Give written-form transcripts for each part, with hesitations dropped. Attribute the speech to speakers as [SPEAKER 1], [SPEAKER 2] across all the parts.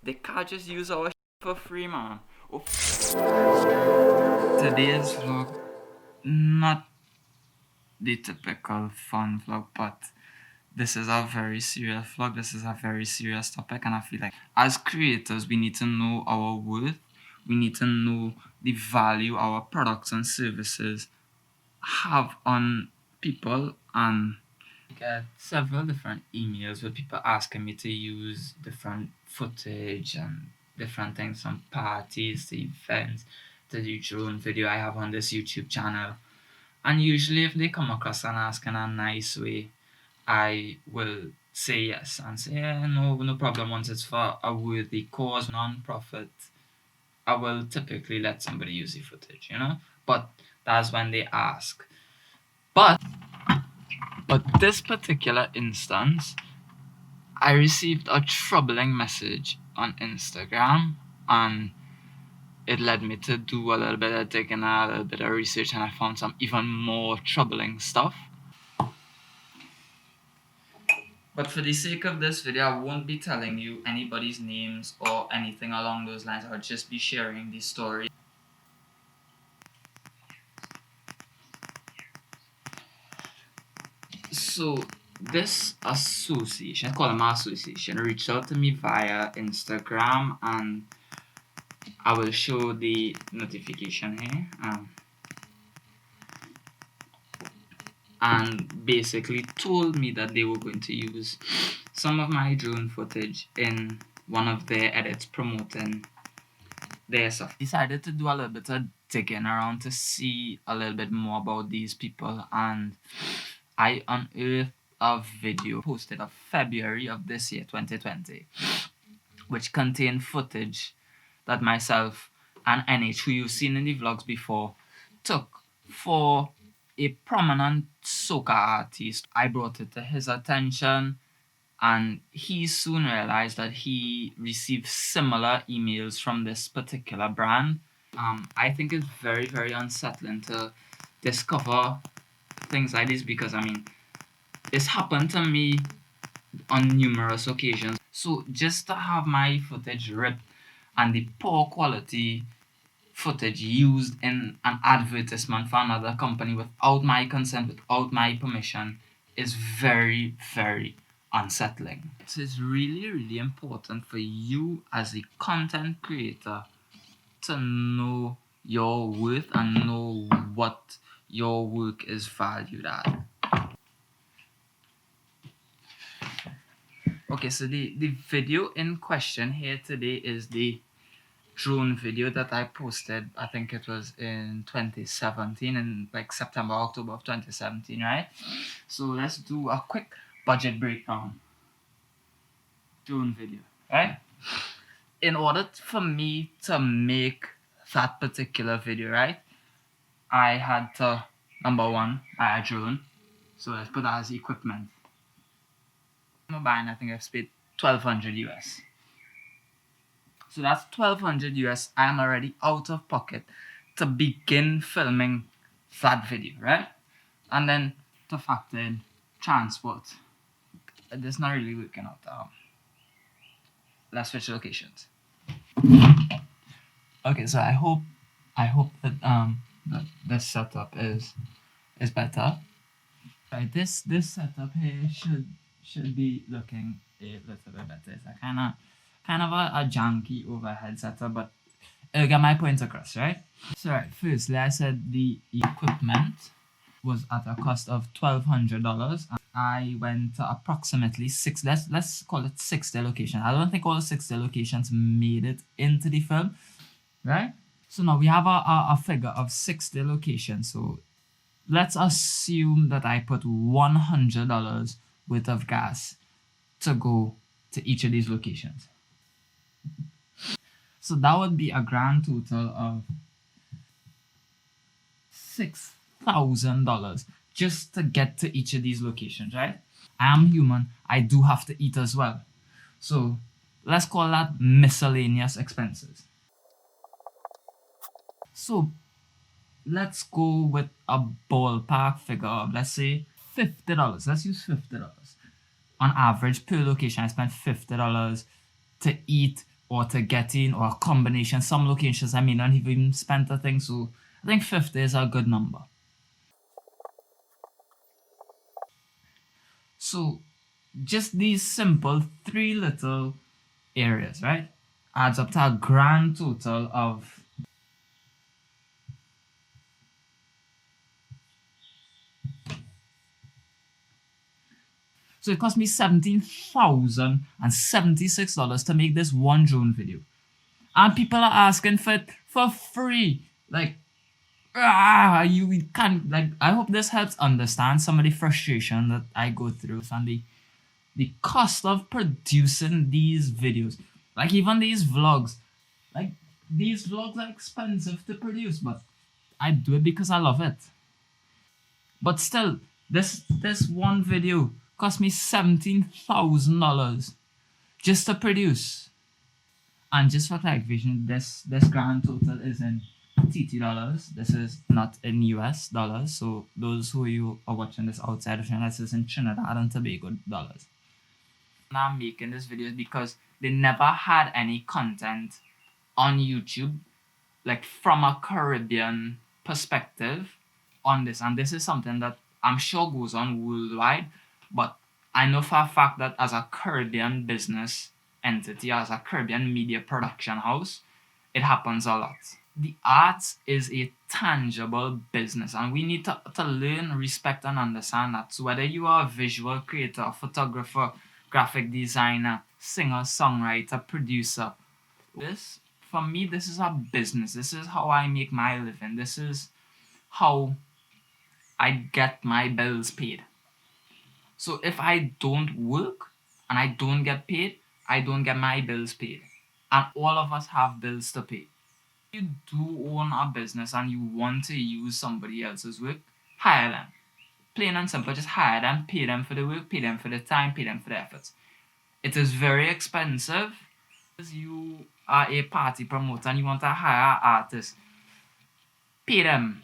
[SPEAKER 1] They can't just use our for free, man. Today's vlog, not the typical fun vlog, but this is a very serious vlog. This is a very serious topic, and I feel like as creators, we need to know our worth. We need to know the value our products and services have on people, and I get several different emails with people asking me to use different footage and different things from parties to events to do drone video I have on this YouTube channel. And usually if they come across and ask in a nice way, I will say yes and say, yeah, no problem. Once it's for a worthy cause, non-profit, I will typically let somebody use the footage, But that's when they ask. But this particular instance, I received a troubling message on Instagram, and it led me to do a little bit of digging, a little bit of research, and I found some even more troubling stuff. But for the sake of this video, I won't be telling you anybody's names or anything along those lines. I'll just be sharing the story. So this association, called my association, reached out to me via Instagram, and I will show the notification here. And basically told me that they were going to use some of my drone footage in one of their edits promoting their stuff. Decided to do a little bit of digging around to see a little bit more about these people, and I unearthed a video posted of February of this year, 2020, which contained footage that myself and NH, who you've seen in the vlogs before, took for a prominent soca artist. I brought it to his attention, and he soon realized that he received similar emails from this particular brand. I think it's very, very unsettling to discover things like this, because this happened to me on numerous occasions. So just to have my footage ripped and the poor quality footage used in an advertisement for another company without my consent, without my permission, is very, very unsettling. It is really, really important for you as a content creator to know your worth and know what your work is valued at. Okay, so the video in question here today is the drone video that I posted. I think it was in 2017, in like September, October of 2017, right? So let's do a quick budget breakdown. Drone video, right? In order for me to make that particular video, right, I had to, number one, buy a drone. So let's put that as equipment. I'm buying, I think I've spent $1,200 US. So that's $1,200 US. I am already out of pocket to begin filming that video, right? And then to factor in transport. It's not really working out. Let's switch locations. Okay, so I hope that that this setup is better. Right, this setup here should be looking a little bit better. It's a kind of a janky overhead setup, but it'll get my point across, right? So right, firstly, I said the equipment was at a cost of $1,200. I went to approximately let's call it 60 locations. I don't think all 60 locations made it into the film, right? So now we have a figure of 60 locations. So let's assume that I put $100 worth of gas to go to each of these locations. So that would be a grand total of $6,000 just to get to each of these locations, right? I am human. I do have to eat as well. So let's call that miscellaneous expenses. So let's go with a ballpark figure of, let's say, $50. Let's use $50. On average, per location, I spent $50 to eat or to get in, or a combination. Some locations I may not have even spent a thing, so I think 50 is a good number. So just these simple 3 little areas, right, adds up to a grand total of so it cost me $17,076 to make this one drone video. And people are asking for it for free. Like, you can't, like, I hope this helps understand some of the frustration that I go through and the cost of producing these videos. Like, even these vlogs. Like, these vlogs are expensive to produce, but I do it because I love it. But still, this one video cost me $17,000 just to produce. And just for clarification, this grand total is in TT dollars. This is not in US dollars. So those who you are watching this outside of China, this is in Trinidad and Tobago dollars. And I'm making this video because they never had any content on YouTube, like from a Caribbean perspective on this. And this is something that I'm sure goes on worldwide, but I know for a fact that as a Caribbean business entity, as a Caribbean media production house, it happens a lot. The arts is a tangible business, and we need to learn, respect, and understand that. So whether you are a visual creator, photographer, graphic designer, singer, songwriter, producer, this, for me, this is a business. This is how I make my living. This is how I get my bills paid. So if I don't work and I don't get paid, I don't get my bills paid. And all of us have bills to pay. If you do own a business and you want to use somebody else's work, hire them. Plain and simple, just hire them, pay them for the work, pay them for the time, pay them for the efforts. It is very expensive. If you are a party promoter and you want to hire artists, pay them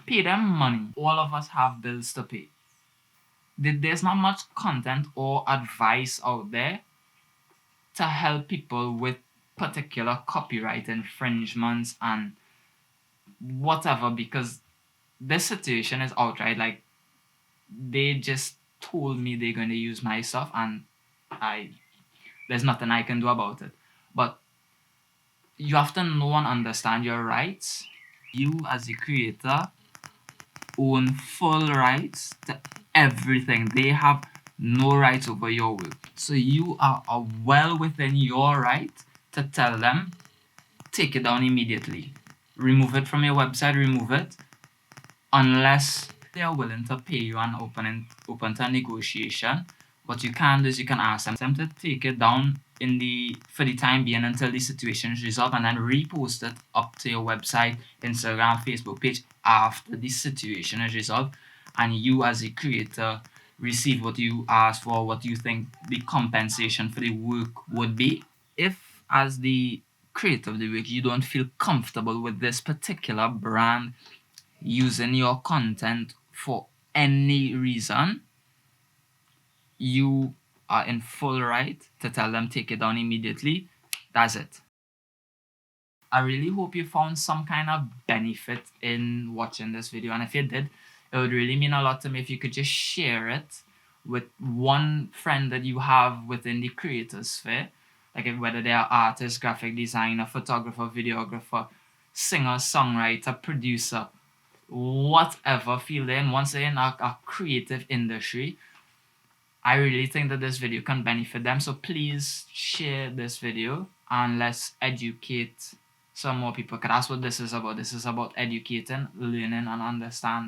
[SPEAKER 1] money. All of us have bills to pay. There's not much content or advice out there to help people with particular copyright infringements and whatever, because this situation is outright like they just told me they're going to use my stuff and there's nothing I can do about it. But you have to know and understand your rights. You as a creator own full rights to everything. They have no rights over your work. So you are well within your right to tell them, take it down immediately. Remove it from your website, remove it, unless they are willing to pay you and open to negotiation. What you can do is you can ask them to take it down for the time being until the situation is resolved, and then repost it up to your website, Instagram, Facebook page after the situation is resolved, and you as a creator receive what you asked for, what you think the compensation for the work would be. If as the creator of the work you don't feel comfortable with this particular brand using your content for any reason, you are in full right to tell them take it down immediately. That's it. I really hope you found some kind of benefit in watching this video, and if you did, it would really mean a lot to me if you could just share it with one friend that you have within the creator sphere, like whether they are artist, graphic designer, photographer, videographer, singer, songwriter, producer, whatever field they're in. Once they're in a creative industry, I really think that this video can benefit them. So please share this video and let's educate some more people, because that's what this is about. This is about educating, learning, and understanding.